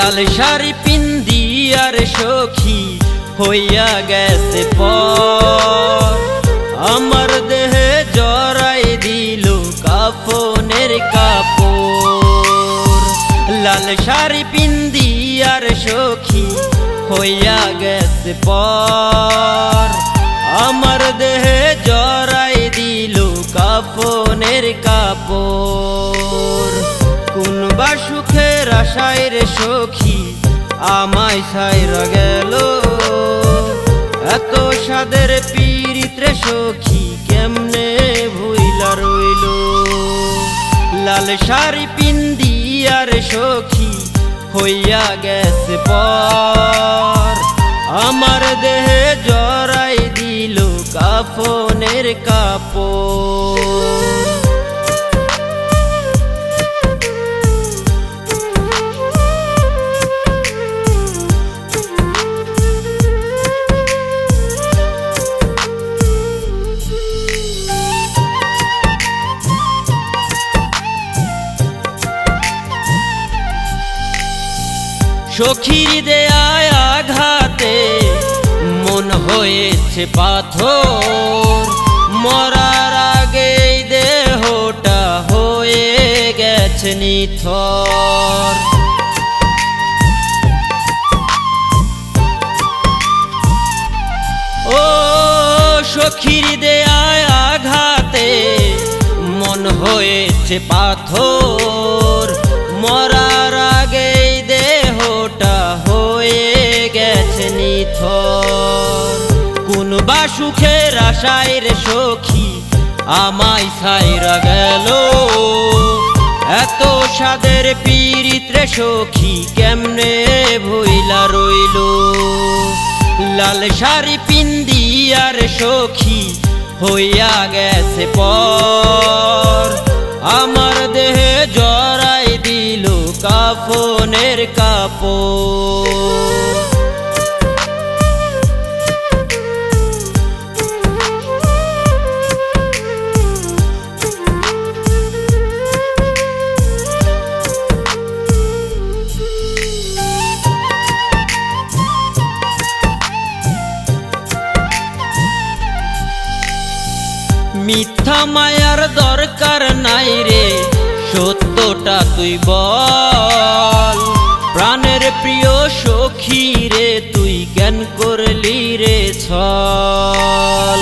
লাল শাড়ি পিন্দি আর সখী হইয়া গেছে পর, আমার দেহে জড়াই দিল কাফনের কাপড়। লাল শাড়ি পিন্দি আর সখী হইয়া গেছে পর, আমার দেহে জড়াই দিল কাফনের কাপড়। কোন বা সুখের আশায় রে সখী আমায় ছাইরা গেল, এত সাদের পীড়িত রে সখী কেমনে ভুইলা রইল। লাল শাড়ি পিন্দি আর সখী হইয়া গেছে পর, আমার দেহে জড়াই দিল কাফনের কাপড়। সখীর দেয়ায় আঘাতে মন হয়েছে পাথর, মরার আগেই দেহটা হয়ে গেছে নিথর। ও সখীর দেয়ায় আঘাতে মন হয়েছে পাথর, মরার আগেই দেহটা হয়ে গেছে নিথর। কোন বা সুখের আশায় রে সখী আমায় ছাইরা গেল, এত সাদের পীড়িত রে সখী কেমনে ভুইলা রইল। লাল শাড়ি পিন্দি আর সখী হইয়া গেছে পর, আমার দেহে জড়াই দিল কাফনের কাপড়। মিথ্যা মায়ার দরকার নাই রে, সত্যটা তুই বল। প্রাণের প্রিয় সখী রে তুই কেন করলি রে ছল।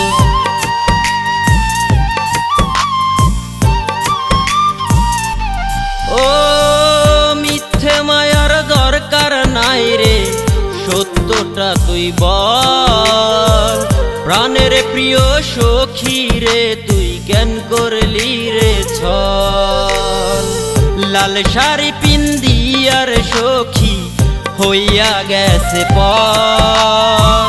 ও মিথ্যে মায়ার দরকার নাই রে, সত্যটা তুই বল। প্রাণের প্রিয় সখী রে তুই কেন করলি রে ছল। লাল শাড়ি পিন্দি আর সখী হইয়া গেছে পর,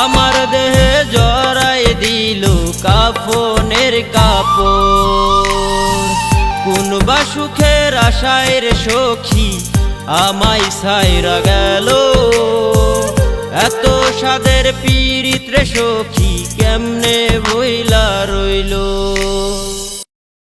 আমার দেহে জড়াই দিল কাফনের কাপড়। কোন বা সুখের আশায় রে সখী আমায় ছাইরা গেল, এত সাদের পীড়িত রে সখী কেমনে ভুইলা